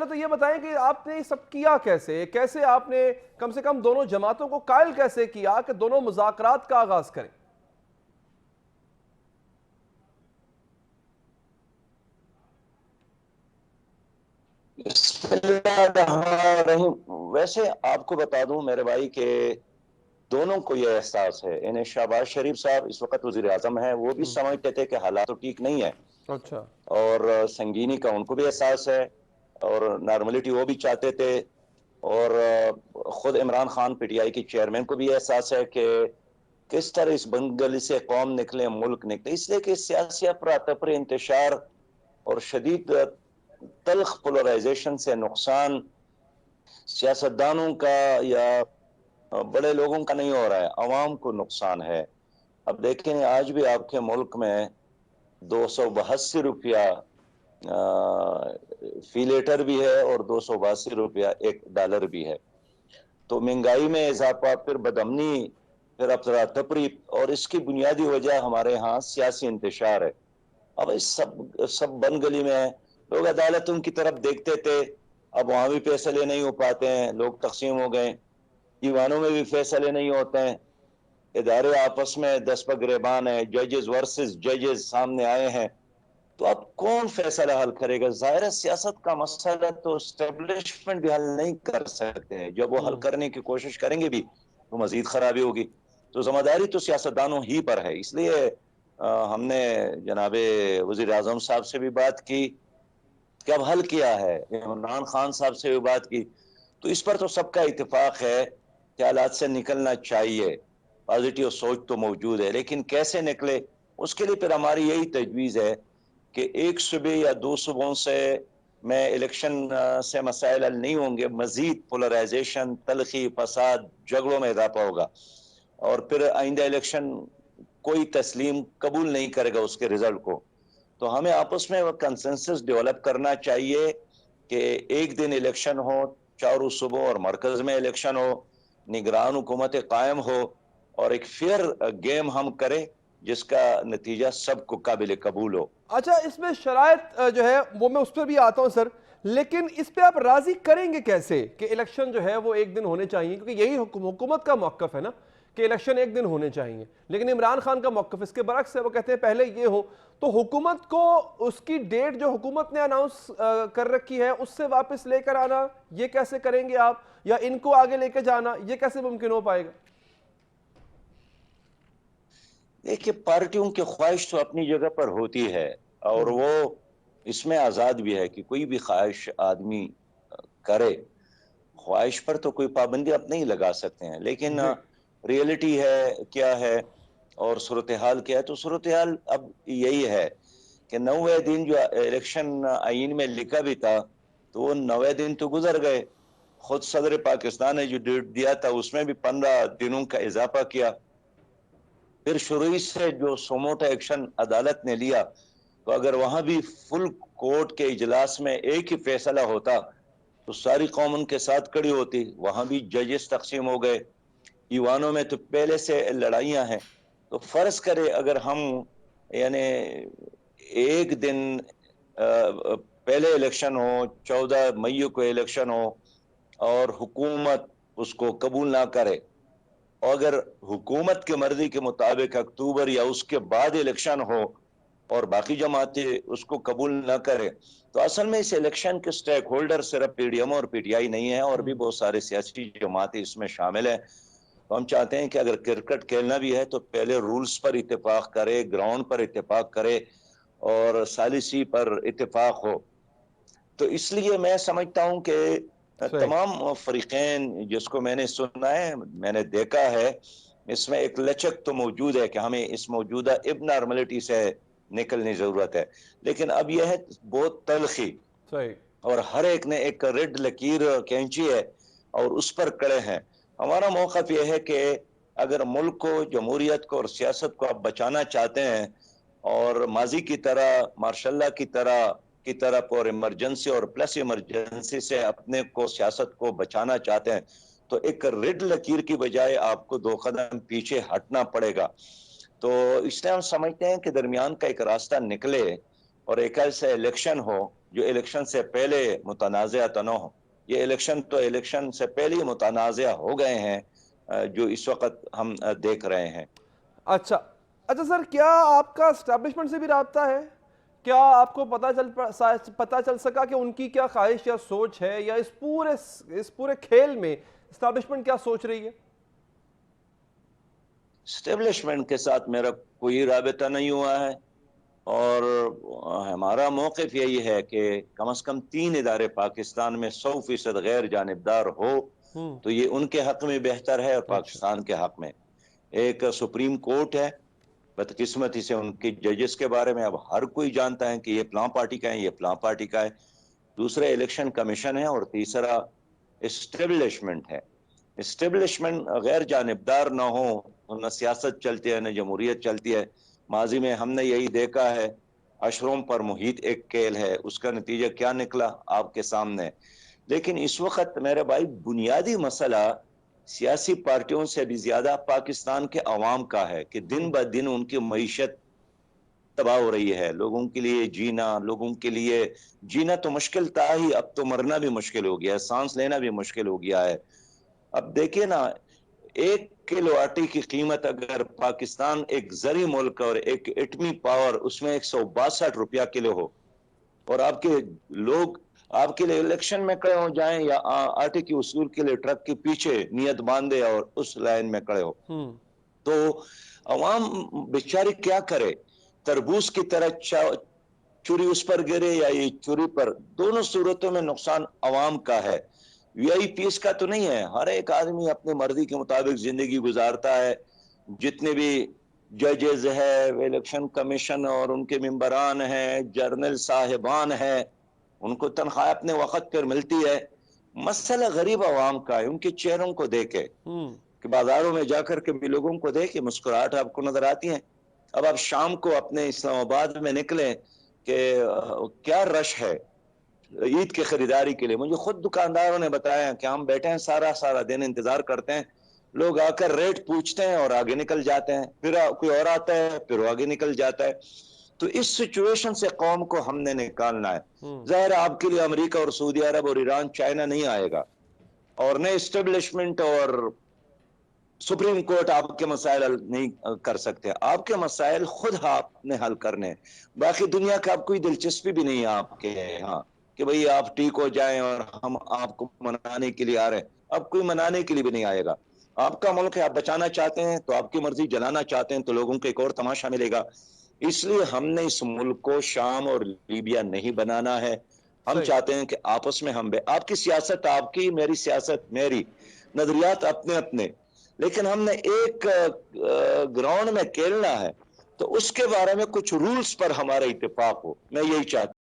پہلے تو یہ بتائیں کہ آپ نے یہ سب کیا کیسے؟ کیسے آپ نے کم سے کم دونوں جماعتوں کو قائل کیسے کیا کہ دونوں مذاکرات کا آغاز کریں؟ بسم اللہ الرحمن الرحیم۔ ویسے آپ کو بتا دوں میرے بھائی کہ دونوں کو یہ احساس ہے، یعنی شہباز شریف صاحب اس وقت وزیر اعظم ہیں، وہ بھی سمجھتے تھے کہ حالات تو ٹھیک نہیں ہے، اچھا، اور سنگینی کا ان کو بھی احساس ہے، اور نارملٹی وہ بھی چاہتے تھے، اور خود Imran Khan P T I کے چیئرمین کو بھی احساس ہے کہ کس طرح اس بنگلی سے قوم نکلے، ملک نکلے، اس لیے کہ سیاسی افراتفری، انتشار اور شدید تلخ پولرائزیشن سے نقصان سیاستدانوں کا یا بڑے لوگوں کا نہیں ہو رہا ہے، عوام کو نقصان ہے۔ اب دیکھیں آج بھی آپ کے ملک میں 282 روپیہ فی لیٹر بھی ہے، اور 282 روپیہ $1 بھی ہے۔ تو مہنگائی میں اضافہ، پھر بدامنی، پھر افراتفری، اور اس کی بنیادی وجہ ہمارے ہاں سیاسی انتشار ہے۔ اب اس سب بن گلی میں لوگ عدالتوں کی طرف دیکھتے تھے، اب وہاں بھی فیصلے نہیں ہو پاتے ہیں، لوگ تقسیم ہو گئے، دیوانوں میں بھی فیصلے نہیں ہوتے ہیں، ادارے آپس میں دست گریبان ہیں، ججز ورسز ججز سامنے آئے ہیں، تو اب کون فیصلہ حل کرے گا؟ ظاہر سیاست کا مسئلہ تو اسٹیبلشمنٹ بھی حل نہیں کر سکتے ہیں، جب وہ حل کرنے کی کوشش کریں گے بھی تو مزید خرابی ہوگی۔ تو ذمہ داری تو سیاستدانوں ہی پر ہے۔ اس لیے ہم نے جناب وزیر اعظم صاحب سے بھی بات کی کہ اب حل کیا ہے، عمران خان صاحب سے بھی بات کی، تو اس پر تو سب کا اتفاق ہے کہ حالات سے نکلنا چاہیے، پازیٹیو سوچ تو موجود ہے، لیکن کیسے نکلے اس کے لیے پھر ہماری یہی تجویز ہے کہ ایک صبح یا 2 صبحوں سے میں الیکشن سے مسائل حل نہیں ہوں گے، مزید پولرائزیشن، تلخی، فساد، جھگڑوں میں اضافہ ہوگا، اور پھر آئندہ الیکشن کوئی تسلیم قبول نہیں کرے گا اس کے رزلٹ کو۔ تو ہمیں آپس میں کنسنسس ڈیولپ کرنا چاہیے کہ ایک دن الیکشن ہو، چاروں صبح، اور مرکز میں الیکشن ہو، نگران حکومت قائم ہو، اور ایک فیئر گیم ہم کریں جس کا نتیجہ سب کو قابل قبول ہو۔ اچھا، اس میں شرائط جو ہے وہ میں اس پہ بھی آتا ہوں سر، لیکن اس پہ آپ راضی کریں گے کیسے کہ الیکشن جو ہے وہ ایک دن ہونے چاہیے؟ کیونکہ یہی حکومت کا موقف ہے نا کہ الیکشن ایک دن ہونے چاہیے، لیکن عمران خان کا موقف اس کے برعکس ہے، وہ کہتے ہیں پہلے یہ ہو۔ تو حکومت کو اس کی ڈیٹ جو حکومت نے اناؤنس کر رکھی ہے اس سے واپس لے کر آنا، یہ کیسے کریں گے آپ؟ یا ان کو آگے لے کے جانا، یہ کیسے ممکن ہو پائے گا؟ دیکھیے پارٹیوں کی خواہش تو اپنی جگہ پر ہوتی ہے، اور وہ اس میں آزاد بھی ہے کہ کوئی بھی خواہش آدمی کرے، خواہش پر تو کوئی پابندی آپ نہیں لگا سکتے ہیں، لیکن جی، ریئلٹی ہے کیا ہے اور صورتحال کیا ہے؟ تو صورتحال اب یہی ہے کہ 9 دن جو الیکشن آئین میں لکھا بھی تھا تو وہ 9 دن تو گزر گئے، خود صدر پاکستان نے جو ڈیٹ دیا تھا اس میں بھی 15 دنوں کا اضافہ کیا، پھر شروع سے جو سوموٹا ایکشن عدالت نے لیا، تو اگر وہاں بھی فل کورٹ کے اجلاس میں ایک ہی فیصلہ ہوتا تو ساری قوم ان کے ساتھ کڑی ہوتی، وہاں بھی ججز تقسیم ہو گئے، ایوانوں میں تو پہلے سے لڑائیاں ہیں۔ تو فرض کرے اگر ہم یعنی ایک دن پہلے الیکشن ہو، 14 مئی کو الیکشن ہو، اور حکومت اس کو قبول نہ کرے، اگر حکومت کی مرضی کے مطابق اکتوبر یا اس کے بعد الیکشن ہو اور باقی جماعتیں اس کو قبول نہ کرے، تو اصل میں اس الیکشن کے سٹیک ہولڈر صرف پی ڈی ایم اور پی ٹی آئی نہیں ہے، اور بھی بہت سارے سیاسی جماعتیں اس میں شامل ہیں۔ تو ہم چاہتے ہیں کہ اگر کرکٹ کھیلنا بھی ہے تو پہلے رولز پر اتفاق کرے، گراؤنڈ پر اتفاق کرے، اور سالسی پر اتفاق ہو۔ تو اس لیے میں سمجھتا ہوں کہ صحیح۔ تمام فریقین، جس کو میں نے سنا ہے، میں نے دیکھا ہے، اس میں ایک لچک تو موجود ہے کہ ہمیں اس موجودہ اب نارملٹی سے نکلنے ضرورت ہے، لیکن اب یہ ہے بہت تلخی، صحیح۔ اور ہر ایک نے ایک ریڈ لکیر کھینچی ہے اور اس پر کڑے ہیں۔ ہمارا موقف یہ ہے کہ اگر ملک کو، جمہوریت کو اور سیاست کو آپ بچانا چاہتے ہیں، اور ماضی کی طرح، ماشاء اللہ کی طرف اور ایمرجنسی اور پلس ایمرجنسی سے اپنے کو، سیاست کو بچانا چاہتے ہیں، تو ایک ریڈ لکیر کی بجائے آپ کو 2 قدم پیچھے ہٹنا پڑے گا۔ تو اس لیے ہم سمجھتے ہیں کہ درمیان کا ایک راستہ نکلے اور ایک ایسا الیکشن ہو جو الیکشن سے پہلے متنازع نہ ہو. یہ الیکشن سے پہلے ہی متنازع ہو گئے ہیں جو اس وقت ہم دیکھ رہے ہیں. اچھا اچھا سر، کیا آپ کا اسٹیبلشمنٹ سے بھی رابطہ ہے؟ کیا آپ کو پتہ چل سکا کہ ان کی کیا خواہش یا سوچ ہے، یا اس پورے کھیل میں اسٹیبلشمنٹ کیا سوچ رہی ہے؟ اسٹیبلشمنٹ کے ساتھ میرا کوئی رابطہ نہیں ہوا ہے، اور ہمارا موقف یہی ہے کہ کم از کم 3 ادارے پاکستان میں 100% غیر جانبدار ہو تو یہ ان کے حق میں بہتر ہے اور پاکستان کے حق میں. ایک سپریم کورٹ ہے، بدقسمتی سے ان کے ججز کے بارے میں اب ہر کوئی جانتا ہے کہ یہ فلاں پارٹی کا ہے، یہ فلاں پارٹی کا ہے. دوسرا الیکشن کمیشن ہے، اور تیسرا اسٹیبلشمنٹ ہے. اسٹیبلشمنٹ غیر جانبدار نہ ہو، نہ سیاست چلتی ہے نہ جمہوریت چلتی ہے. ماضی میں ہم نے یہی دیکھا ہے، اشروم پر محیط ایک کھیل ہے، اس کا نتیجہ کیا نکلا آپ کے سامنے. لیکن اس وقت میرے بھائی بنیادی مسئلہ سیاسی پارٹیوں سے بھی زیادہ پاکستان کے عوام کا ہے کہ دن بہ دن ان کی معیشت تباہ ہو رہی ہے. لوگوں کے لیے جینا تو مشکل تھا ہی، اب تو مرنا بھی مشکل ہو گیا ہے، سانس لینا بھی مشکل ہو گیا ہے. اب دیکھیں نا، 1 کلو آٹے کی قیمت اگر پاکستان ایک زرعی ملک اور ایک ایٹمی پاور، اس میں 162 روپیہ کلو ہو، اور آپ کے لوگ آپ کے لیے الیکشن میں کھڑے ہو جائیں یا آٹے کی اصول کے لیے ٹرک کے پیچھے نیت باندھے اور اس لائن میں کھڑے ہو، تو عوام بیچاری کیا کرے؟ تربوز کی طرح چوری اس پر گرے یا یہ چوری پر، دونوں صورتوں میں نقصان عوام کا ہے. وی آئی پیز کا تو نہیں ہے. ہر ایک آدمی اپنی مرضی کے مطابق زندگی گزارتا ہے. جتنے بھی ججز ہے، الیکشن کمیشن اور ان کے ممبران ہیں، جرنل صاحبان ہیں، ان کو تنخواہ اپنے وقت پر ملتی ہے. مسئلہ غریب عوام کا ہے. ان کے چہروں کو دیکھے کہ بازاروں میں جا کر کے بھی لوگوں کو دیکھے، مسکراہٹ آپ کو نظر آتی ہیں. اب آپ شام کو اپنے اسلام آباد میں نکلیں کہ کیا رش ہے عید کی خریداری کے لیے. مجھے خود دکانداروں نے بتایا کہ ہم بیٹھے ہیں سارا دن انتظار کرتے ہیں، لوگ آ کر ریٹ پوچھتے ہیں اور آگے نکل جاتے ہیں، پھر کوئی اور آتا ہے پھر وہ آگے نکل جاتا ہے. تو اس سچویشن سے قوم کو ہم نے نکالنا ہے. ظاہر ہے آپ کے لیے امریکہ اور سعودی عرب اور ایران چائنا نہیں آئے گا، اور نہ اسٹیبلشمنٹ اور سپریم کورٹ آپ کے مسائل حل نہیں کر سکتے. آپ کے مسائل خود آپ نے حل کرنے. باقی دنیا کا آپ کوئی دلچسپی بھی نہیں ہے آپ کے ہاں کہ بھئی آپ ٹھیک ہو جائیں اور ہم آپ کو منانے کے لیے آ رہے ہیں. اب کوئی منانے کے لیے بھی نہیں آئے گا. آپ کا ملک ہے، آپ بچانا چاہتے ہیں تو آپ کی مرضی، جلانا چاہتے ہیں تو لوگوں کو ایک اور تماشا ملے گا. اس لیے ہم نے اس ملک کو شام اور لیبیا نہیں بنانا ہے. ہم صحیح. چاہتے ہیں کہ آپس میں آپ کی سیاست آپ کی، میری سیاست میری، نظریات اپنے اپنے، لیکن ہم نے ایک گراؤنڈ میں کھیلنا ہے. تو اس کے بارے میں کچھ رولز پر ہمارا اتفاق ہو. میں یہی چاہتا ہوں.